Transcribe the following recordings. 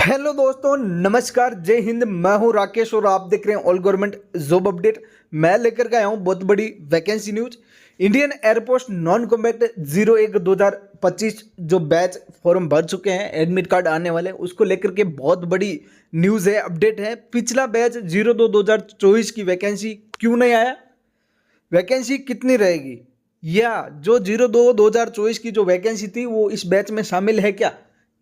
Hello दोस्तों, नमस्कार, जय हिंद। मैं हूं राकेश और आप देख रहे हैं ऑल गवर्नमेंट जॉब अपडेट। मैं लेकर के आया हूं बहुत बड़ी vacancy news. Indian air force non combat 01/2025 जो बैच फॉर्म भर चुके हैं, एडमिट कार्ड आने वाले हैं, उसको लेकर के बहुत बड़ी न्यूज़ है, अपडेट है। पिछला बैच 02/2024 की वैकेंसी क्यों नहीं आया, वैकेंसी कितनी रहेगी, या जो 02/2024 की जो वैकेंसी थी वो इस बैच में शामिल है क्या।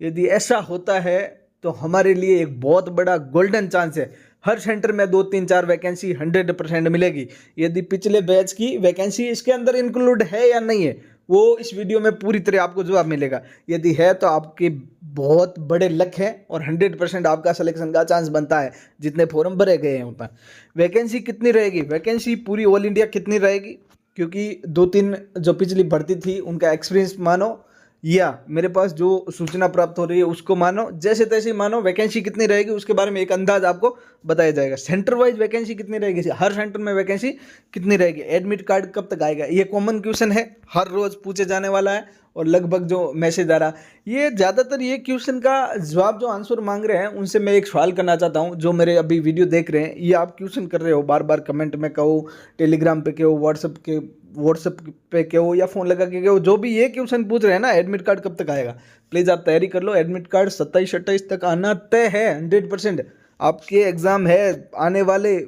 यदि ऐसा होता है तो हमारे लिए एक बहुत बड़ा गोल्डन चांस है। हर सेंटर में 2-3-4 वैकेंसी 100% मिलेगी। यदि पिछले बैच की वैकेंसी इसके अंदर इंक्लूड है या नहीं है, वो इस वीडियो में पूरी तरह आपको जवाब मिलेगा। यदि है तो आपके बहुत बड़े लक है और 100% आपका सिलेक्शन का चांस बनता है जितने फॉर्म भरे गए हैं उतना। वैकेंसी कितनी रहेगी, वैकेंसी पूरी ऑल इंडिया कितनी रहेगी, क्योंकि 2-3 जो पिछली भर्ती थी उनका एक्सपीरियंस मानो या मेरे पास जो सूचना प्राप्त हो रही है उसको मानो, जैसे तैसे मानो, वैकेंसी कितनी रहेगी उसके बारे में एक अंदाज आपको बताया जाएगा। सेंटर वाइज वैकेंसी कितनी रहेगी, हर सेंटर में वैकेंसी कितनी रहेगी, एडमिट कार्ड कब तक आएगा, ये कॉमन क्वेश्चन है, हर रोज पूछे जाने वाला है। और लगभग जो मैसेज आ रहा, ये ज़्यादातर ये क्वेश्चन का जवाब जो आंसर मांग रहे हैं उनसे मैं एक सवाल करना चाहता हूँ। जो मेरे अभी वीडियो देख रहे हैं, ये आप क्वेश्चन कर रहे हो बार बार, कमेंट में कहो, टेलीग्राम पे कहो, व्हाट्सएप पे कहो या फ़ोन लगा के कहो, जो भी ये क्वेश्चन पूछ रहे हैं ना, एडमिट कार्ड कब तक आएगा, प्लीज़ आप तैयारी कर लो। एडमिट कार्ड 27-28 तक आना तय है, 100%। आपके एग्ज़ाम है आने वाले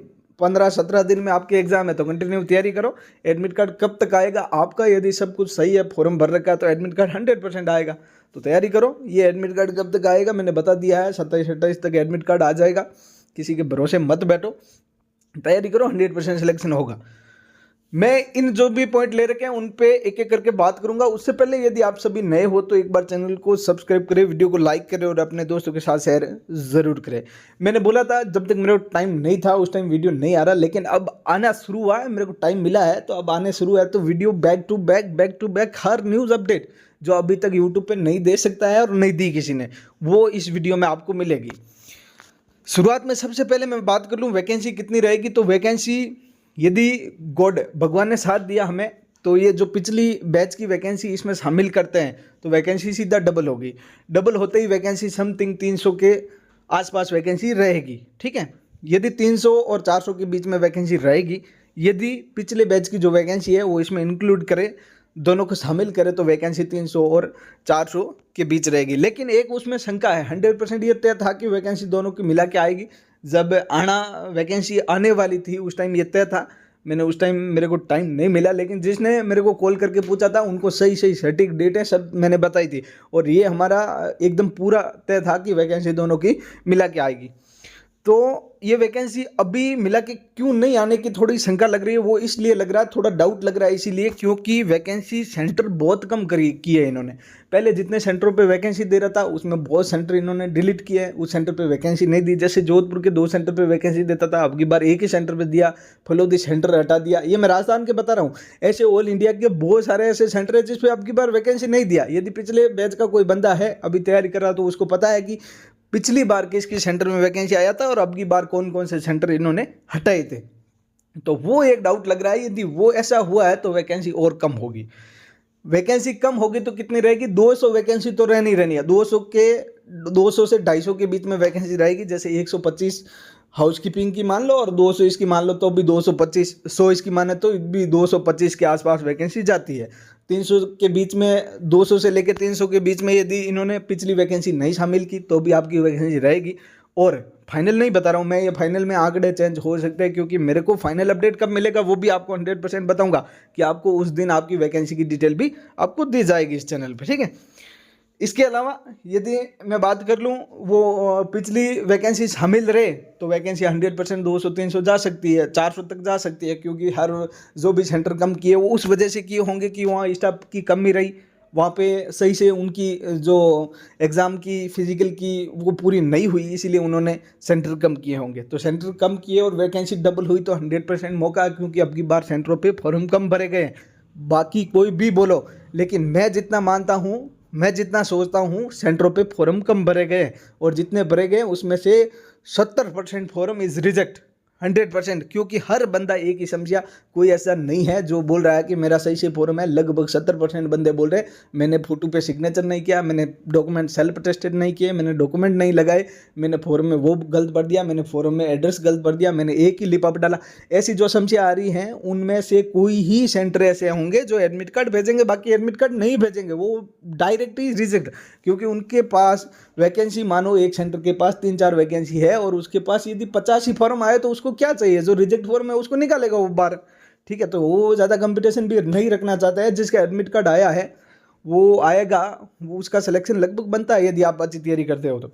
15-17 दिन में, आपके एग्जाम है तो कंटिन्यू तैयारी करो। एडमिट कार्ड कब तक आएगा आपका, यदि सब कुछ सही है, फॉर्म भर रखा है, तो एडमिट कार्ड 100% आएगा। तो तैयारी करो। ये एडमिट कार्ड कब तक आएगा मैंने बता दिया है, 27-28 तक एडमिट कार्ड आ जाएगा। किसी के भरोसे मत बैठो, तैयारी करो, 100% सिलेक्शन होगा। मैं इन जो भी पॉइंट ले रखे हैं उन पे एक एक करके बात करूंगा। उससे पहले यदि आप सभी नए हो तो एक बार चैनल को सब्सक्राइब करें, वीडियो को लाइक करें और अपने दोस्तों के साथ शेयर जरूर करें। मैंने बोला था जब तक मेरे को टाइम नहीं था उस टाइम वीडियो नहीं आ रहा, लेकिन अब आना शुरू हुआ है, मेरे को टाइम मिला है तो अब आने शुरू है। तो वीडियो बैक टू बैक हर न्यूज़ अपडेट जो अभी तक यूट्यूब पर नहीं दे सकता है और नहीं दी किसी ने, वो इस वीडियो में आपको मिलेगी। शुरुआत में सबसे पहले मैं बात कर लूँ वैकेंसी कितनी रहेगी। तो वैकेंसी यदि गॉड भगवान ने साथ दिया हमें तो ये जो पिछली बैच की वैकेंसी इसमें शामिल करते हैं तो वैकेंसी सीधा डबल होगी। डबल होते ही वैकेंसी समथिंग 300 के आसपास वैकेंसी रहेगी, ठीक है। यदि 300 और 400 के बीच में वैकेंसी रहेगी, यदि पिछले बैच की जो वैकेंसी है वो इसमें इंक्लूड करे, दोनों को शामिल करें, तो वैकेंसी 300 और 400 के बीच रहेगी। लेकिन एक उसमें शंका है, 100% ये तय था कि वैकेंसी दोनों की मिला के आएगी। जब वैकेंसी आने वाली थी उस टाइम ये तय था। मैंने उस टाइम, मेरे को टाइम नहीं मिला, लेकिन जिसने मेरे को कॉल करके पूछा था उनको सही सटीक डेट है सब मैंने बताई थी। और ये हमारा एकदम पूरा तय था कि वैकेंसी दोनों की मिला के आएगी। तो ये वैकेंसी अभी मिला के क्यों नहीं आने की थोड़ी शंका लग रही है, वो इसलिए लग रहा है, थोड़ा डाउट लग रहा है इसीलिए क्योंकि वैकेंसी सेंटर बहुत कम की है इन्होंने। पहले जितने सेंटरों पे वैकेंसी दे रहा था उसमें बहुत सेंटर इन्होंने डिलीट किया है, उस सेंटर पे वैकेंसी नहीं दी। जैसे जोधपुर के 2 सेंटर पे वैकेंसी देता था, अब की बार एक ही सेंटर पे दिया, फलोदी सेंटर हटा दिया। ये मैं राजस्थान के बता रहा हूँ, ऐसे ऑल इंडिया के बहुत सारे ऐसे सेंटर है जिसपे अब की बार वैकेंसी नहीं दिया। यदि पिछले बैच का कोई बंदा है अभी तैयारी कर रहा तो उसको पता है कि पिछली बार किस सेंटर में वैकेंसी आया था और अब की बार कौन कौन से सेंटर इन्होंने हटाए थे। तो वो एक डाउट लग रहा है, यदि वो ऐसा हुआ है तो वैकेंसी और कम होगी। वैकेंसी कम होगी तो कितनी रहेगी, 200 वैकेंसी तो रहनी रहनी है। 200 से 250 के बीच में वैकेंसी रहेगी। जैसे 125 हाउसकीपिंग की मान लो और 200 इसकी मान लो तो भी 225, 100 इसकी माने तो भी 225 के आसपास वैकेंसी जाती है। 300 के बीच में, 200 से लेकर 300 के बीच में यदि इन्होंने पिछली वैकेंसी नहीं शामिल की तो भी आपकी वैकेंसी रहेगी। और फाइनल नहीं बता रहा हूँ मैं, ये फाइनल में आंकड़े चेंज हो सकते हैं क्योंकि मेरे को फाइनल अपडेट कब मिलेगा वो भी आपको 100% बताऊंगा कि आपको उस दिन आपकी वैकेंसी की डिटेल भी आपको दी जाएगी इस चैनल पे, ठीक है। इसके अलावा यदि मैं बात कर लूँ वो पिछली वैकेंसी शामिल रहे तो वैकेंसी 100% 200-300 जा सकती है, 400 तक जा सकती है, क्योंकि हर जो भी सेंटर कम किए वो उस वजह से किए होंगे कि वहाँ स्टाफ की कमी रही, वहाँ पे सही से उनकी जो एग्ज़ाम की फिजिकल की वो पूरी नहीं हुई, इसीलिए उन्होंने सेंटर कम किए होंगे। तो सेंटर कम किए और वैकेंसी डबल हुई तो 100% मौका है, क्योंकि अब की बार सेंटरों पे फॉर्म कम भरे गए हैं। बाकी कोई भी बोलो, लेकिन मैं जितना मानता हूँ, मैं जितना सोचता हूँ, सेंटरों पे फॉर्म कम भरे गए और जितने भरे गए उसमें से 70% फॉर्म इज़ रिजेक्ट, 100%, क्योंकि हर बंदा एक ही समझिया, कोई ऐसा नहीं है जो बोल रहा है कि मेरा सही से फॉर्म है। लगभग 70% बंदे बोल रहे हैं मैंने फोटो पे सिग्नेचर नहीं किया, मैंने डॉक्यूमेंट सेल्फ टेस्टेड नहीं किए, मैंने डॉक्यूमेंट नहीं लगाए, मैंने फॉर्म में वो गलत भर दिया, मैंने फॉर्म में एड्रेस गलत भर दिया, मैंने एक ही लिप अप डाला। ऐसी जो समस्या आ रही हैं उनमें से कोई ही सेंटर ऐसे होंगे जो एडमिट कार्ड भेजेंगे, बाकी एडमिट कार्ड नहीं भेजेंगे, वो डायरेक्ट ही रिजेक्ट, क्योंकि उनके पास वैकेंसी, मानो एक सेंटर के पास 3-4 वैकेंसी है और उसके पास यदि 50 ही फॉर्म आए तो उसको क्या चाहिए, जो रिजेक्ट फॉर्म है उसको निकालेगा वो बाहर। ठीक है, तो वो ज़्यादा कंपटीशन भी नहीं रखना चाहता है। जिसका एडमिट कार्ड आया है वो आएगा, वो उसका सिलेक्शन लगभग बनता है यदि आप अच्छी तैयारी करते हो तो।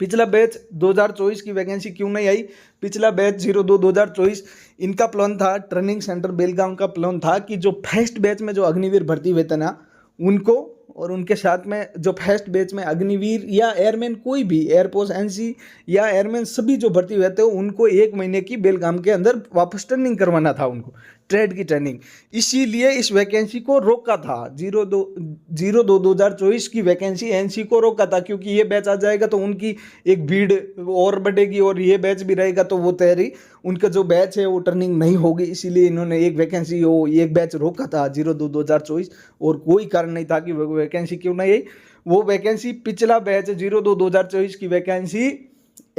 पिछला बैच 2024 की वैकेंसी क्यों नहीं आई? पिछला बैच 02-2024 इनका प्लान था, ट्रेनिंग सेंटर बेलगाम का प्लान था कि जो फर्स्ट बैच में जो अग्निवीर भर्ती हुए थे ना उनको, और उनके साथ में जो फर्स्ट बैच में अग्निवीर या एयरमैन, कोई भी एयरफोर्स एनसी या एयरमैन सभी जो भर्ती हुए थे उनको 1 महीने की बेलगाम के अंदर वापस ट्रेनिंग करवाना था, उनको ट्रेड की ट्रेनिंग। इसीलिए इस वैकेंसी को रोका था, 02-2024 की वैकेंसी एनसी को रोका था, क्योंकि ये बैच आ जाएगा तो उनकी एक भीड़ और बढ़ेगी और ये बैच भी रहेगा तो वो तैयारी, उनका जो बैच है वो ट्रेनिंग नहीं होगी। इसीलिए इन्होंने एक वैकेंसी एक बैच रोका था 02-2024, और कोई कारण नहीं था कि वो वैकेंसी क्यों नहीं आई। वो वैकेंसी पिछला बैच 02-2024 की वैकेंसी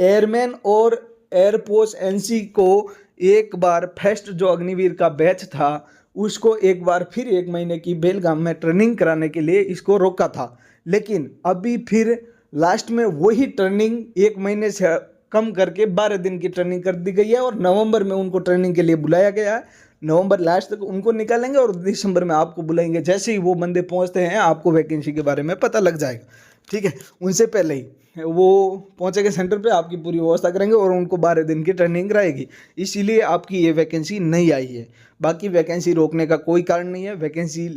एयरमैन और एयरफोर्स एनसी को एक बार फर्स्ट जो अग्निवीर का बैच था उसको एक बार फिर 1 महीने की बेलगाम में ट्रेनिंग कराने के लिए इसको रोका था। लेकिन अभी फिर लास्ट में वही ट्रेनिंग 1 महीने से कम करके 12 दिन की ट्रेनिंग कर दी गई है और नवंबर में उनको ट्रेनिंग के लिए बुलाया गया है। नवंबर लास्ट तक उनको निकालेंगे और दिसंबर में आपको बुलाएंगे। जैसे ही वो बंदे पहुंचते हैं आपको वैकेंसी के बारे में पता लग जाएगा। ठीक है, उनसे पहले ही वो पहुंचेंगे सेंटर पे, आपकी पूरी व्यवस्था करेंगे और उनको 12 दिन की ट्रेनिंग रहेगी। इसीलिए आपकी ये वैकेंसी नहीं आई है। बाकी वैकेंसी रोकने का कोई कारण नहीं है, वैकेंसी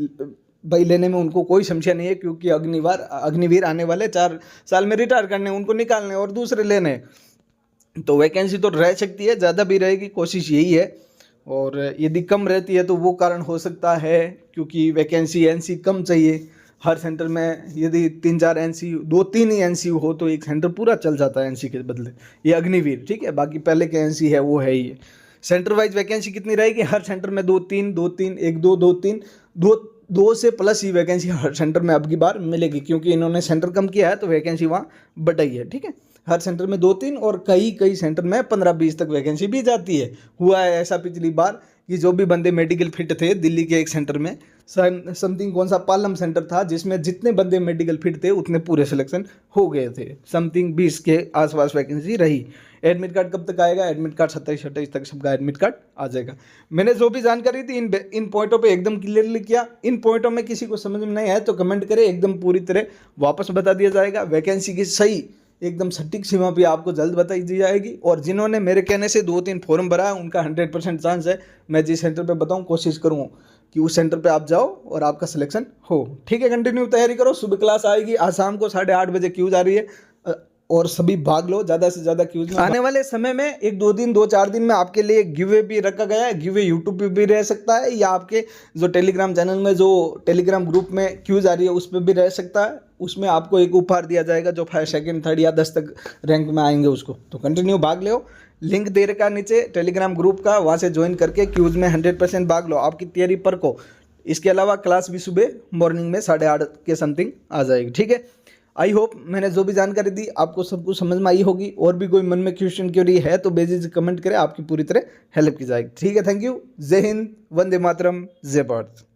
भाई लेने में उनको कोई समस्या नहीं है, क्योंकि अग्निवीर आने वाले 4 साल में रिटायर करने, उनको निकालने और दूसरे लेने, तो वैकेंसी तो रह सकती है, ज़्यादा भी रहेगी, कोशिश यही है। और यदि कम रहती है तो वो कारण हो सकता है क्योंकि वैकेंसी एनसी कम चाहिए हर सेंटर में। यदि 3-4 एनसी, 2-3 ही एनसी हो तो एक सेंटर पूरा चल जाता है एनसी के बदले, ये अग्निवीर। ठीक है, बाकी पहले के एनसी है वो है ही। सेंटर वाइज वैकेंसी कितनी रहेगी? हर सेंटर में 2-3, 2-3, 1-2, 2-3, 2 से प्लस ही वैकेंसी हर सेंटर में अब की बार मिलेगी, क्योंकि इन्होंने सेंटर कम किया है तो वैकेंसी वहाँ बढ़ाई है। ठीक है, हर सेंटर में 2-3 और कई सेंटर में 15-20 तक वैकेंसी भी जाती है। हुआ है ऐसा पिछली बार कि जो भी बंदे मेडिकल फिट थे दिल्ली के एक सेंटर में, समथिंग कौन सा पालम सेंटर था, जिसमें जितने बंदे मेडिकल फिट थे उतने पूरे सिलेक्शन हो गए थे। समथिंग 20 के आसपास वैकेंसी रही। एडमिट कार्ड कब तक आएगा? एडमिट कार्ड 27-28 तक सबका एडमिट कार्ड आ जाएगा। मैंने जो भी जानकारी थी इन पॉइंटों पे एकदम क्लियरली किया। इन पॉइंटों में किसी को समझ में नहीं आया तो कमेंट करें, एकदम पूरी तरह वापस बता दिया जाएगा। वैकेंसी की सही एकदम सटीक सीमा भी आपको जल्द बताई दी जाएगी। और जिन्होंने मेरे कहने से 2-3 फॉर्म भरा है उनका 100% चांस है मैं जिस सेंटर पे बताऊं कोशिश करूँ कि उस सेंटर पे आप जाओ और आपका सिलेक्शन हो। ठीक है, कंटिन्यू तैयारी करो। सुबह क्लास आएगी, आज शाम को 8:30 बजे क्यूज आ रही है और सभी भाग लो, ज़्यादा से ज़्यादा क्यूज में। आने वाले समय में 1-2 दिन 2-4 दिन में आपके लिए गिवे भी रखा गया है। गिवे यूट्यूब पे भी रह सकता है या आपके जो टेलीग्राम चैनल में जो टेलीग्राम ग्रुप में क्यूज आ रही है उस पर भी रह सकता है। उसमें आपको एक उपहार दिया जाएगा जो 1st, 2nd, 3rd या 10 तक रैंक में आएंगे उसको। तो कंटिन्यू भाग लो। लिंक दे रखा नीचे टेलीग्राम ग्रुप का, वहाँ से ज्वाइन करके क्यूज में 100% भाग लो, आपकी तैयारी पर को। इसके अलावा क्लास भी सुबह मॉर्निंग में 8:30 के समथिंग आ जाएगी। ठीक है, आई होप मैंने जो भी जानकारी दी आपको सब कुछ समझ में आई होगी। और भी कोई मन में क्वेश्चन क्वेरी है तो बेझिझक कमेंट करें, आपकी पूरी तरह हेल्प की जाएगी। ठीक है, थैंक यू। जय हिंद, वंदे मातरम, जय भारत।